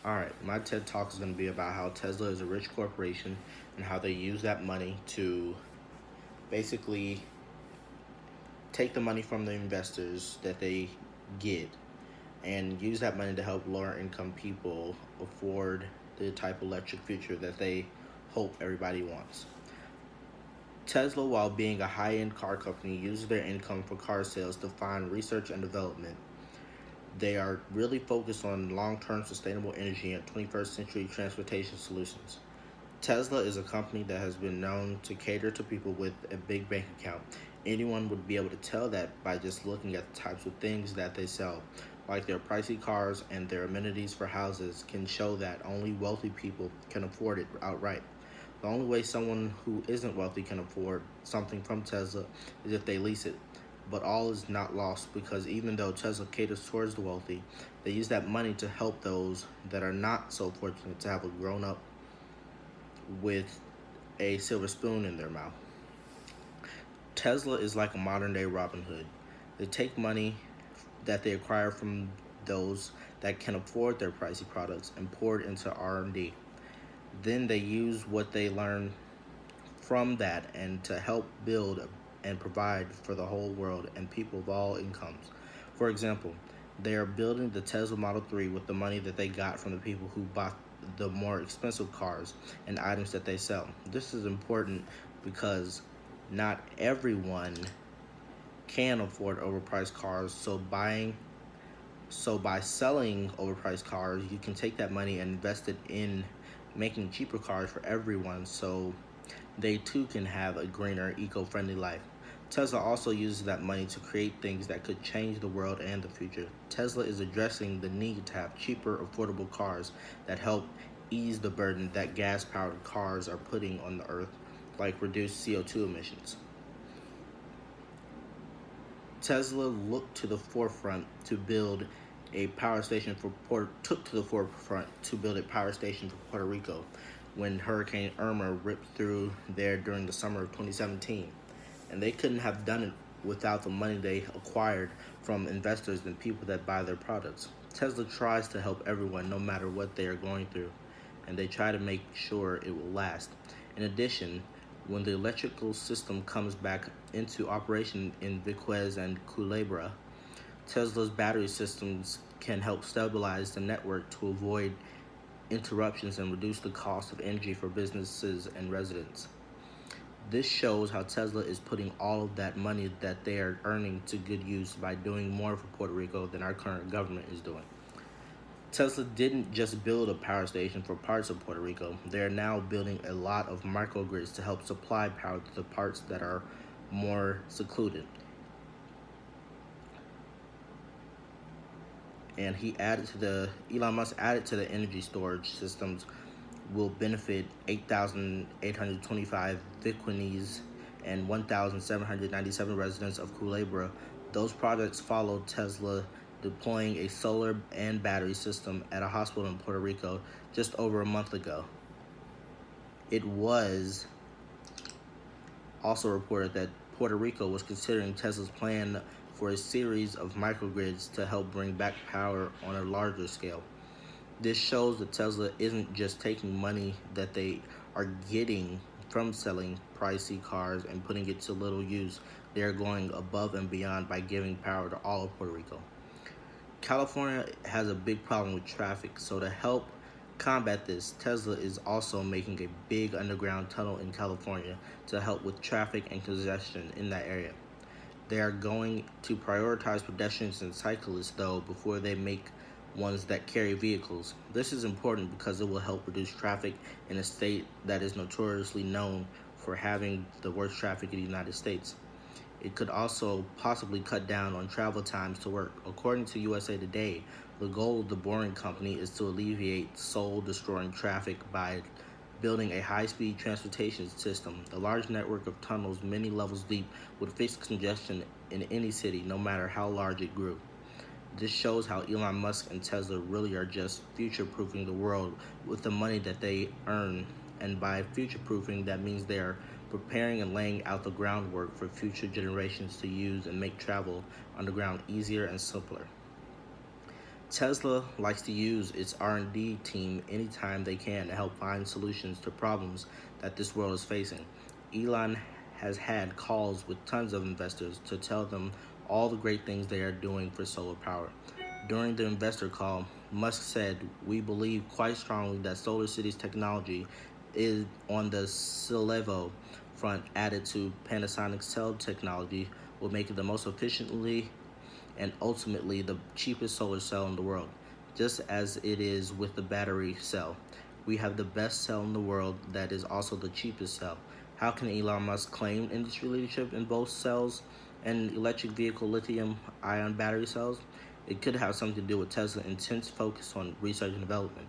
Alright, my TED Talk is going to be about how Tesla is a rich corporation and how they use that money to basically take the money from the investors that they get and use that money to help lower income people afford the type of electric future that they hope everybody wants. Tesla, while being a high end car company, uses their income for car sales to fund research and development. They are really focused on long term sustainable energy and 21st century transportation solutions. Tesla is a company that has been known to cater to people with a big bank account. Anyone would be able to tell that by just looking at the types of things that they sell, like their pricey cars and their amenities for houses, can show that only wealthy people can afford it outright. The only way someone who isn't wealthy can afford something from Tesla is if they lease it. But all is not lost because even though Tesla caters towards the wealthy, they use that money to help those that are not so fortunate to have a grown up with a silver spoon in their mouth. Tesla is like a modern day Robin Hood. They take money that they acquire from those that can afford their pricey products and pour it into R&D. Then they use what they learn from that and to help build and provide for the whole world and people of all incomes. For example, they are building the Tesla Model 3 with the money that they got from the people who bought the more expensive cars and items that they sell. This is important because not everyone can afford overpriced cars, so by selling overpriced cars, you can take that money and invest it in making cheaper cars for everyone so they too can have a greener, eco-friendly life. Tesla also uses that money to create things that could change the world and the future. Tesla is addressing the need to have cheaper, affordable cars that help ease the burden that gas-powered cars are putting on the earth, like reduced CO2 emissions. Tesla looked to the forefront to build a power station for Puerto took to the forefront to build a power station for Puerto Rico when Hurricane Irma ripped through there during the summer of 2017. And they couldn't have done it without the money they acquired from investors and people that buy their products. Tesla tries to help everyone no matter what they are going through, and they try to make sure it will last. In addition, when the electrical system comes back into operation in Viquez and Culebra, Tesla's battery systems can help stabilize the network to avoid interruptions and reduce the cost of energy for businesses and residents. This shows how Tesla is putting all of that money that they are earning to good use by doing more for Puerto Rico than our current government is doing. Tesla didn't just build a power station for parts of Puerto Rico, they are now building a lot of microgrids to help supply power to the parts that are more secluded. And Elon Musk added to the energy storage systems will benefit 8,825 Viquinese and 1,797 residents of Culebra. Those projects followed Tesla deploying a solar and battery system at a hospital in Puerto Rico just over a month ago. It was also reported that Puerto Rico was considering Tesla's plan for a series of microgrids to help bring back power on a larger scale. This shows that Tesla isn't just taking money that they are getting from selling pricey cars and putting it to little use. They're going above and beyond by giving power to all of Puerto Rico. California has a big problem with traffic, so to help combat this, Tesla is also making a big underground tunnel in California to help with traffic and congestion in that area. They are going to prioritize pedestrians and cyclists, though, before they make ones that carry vehicles. This is important because it will help reduce traffic in a state that is notoriously known for having the worst traffic in the United States. It could also possibly cut down on travel times to work. According to USA Today, the goal of the Boring Company is to alleviate soul-destroying traffic by building a high-speed transportation system. A large network of tunnels many levels deep would fix congestion in any city, no matter how large it grew. This shows how Elon Musk and Tesla really are just future-proofing the world with the money that they earn. And by future-proofing, that means they are preparing and laying out the groundwork for future generations to use and make travel underground easier and simpler. Tesla likes to use its R&D team anytime they can to help find solutions to problems that this world is facing. Elon has had calls with tons of investors to tell them all the great things they are doing for solar power. During the investor call, Musk said, "We believe quite strongly that Solar City's technology is on the Silevo front added to Panasonic's cell technology will make it the most efficiently and ultimately the cheapest solar cell in the world, just as it is with the battery cell. We have the best cell in the world that is also the cheapest cell." How can Elon Musk claim industry leadership in both cells and electric vehicle lithium ion battery cells? It could have something to do with Tesla's intense focus on research and development.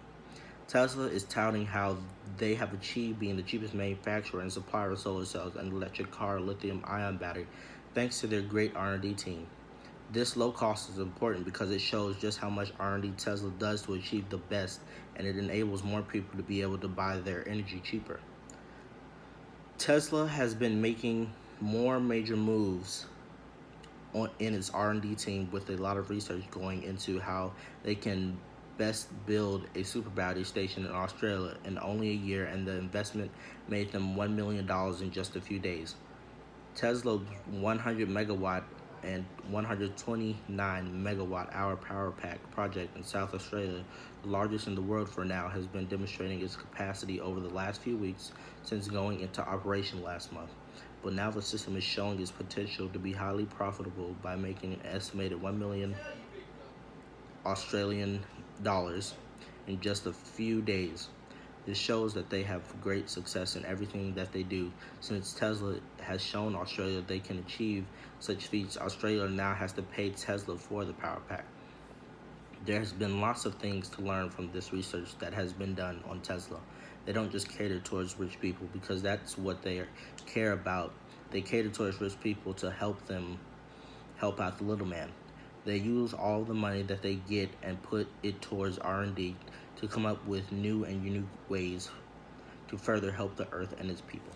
Tesla is touting how they have achieved being the cheapest manufacturer and supplier of solar cells and electric car lithium ion battery thanks to their great R&D team. This low cost is important because it shows just how much R&D Tesla does to achieve the best, and it enables more people to be able to buy their energy cheaper. Tesla has been making more major moves in its R&D team with a lot of research going into how they can best build a super battery station in Australia in only a year, and the investment made them $1 million in just a few days. Tesla's 100 megawatt and 129 megawatt hour power pack project in South Australia, the largest in the world for now, has been demonstrating its capacity over the last few weeks since going into operation last month. But now the system is showing its potential to be highly profitable by making an estimated 1 million Australian dollars in just a few days. This shows that they have great success in everything that they do. Since Tesla has shown Australia they can achieve such feats, Australia now has to pay Tesla for the power pack. There has been lots of things to learn from this research that has been done on Tesla. They don't just cater towards rich people because that's what they care about. They cater towards rich people to help them help out the little man. They use all the money that they get and put it towards R&D to come up with new and unique ways to further help the earth and its people.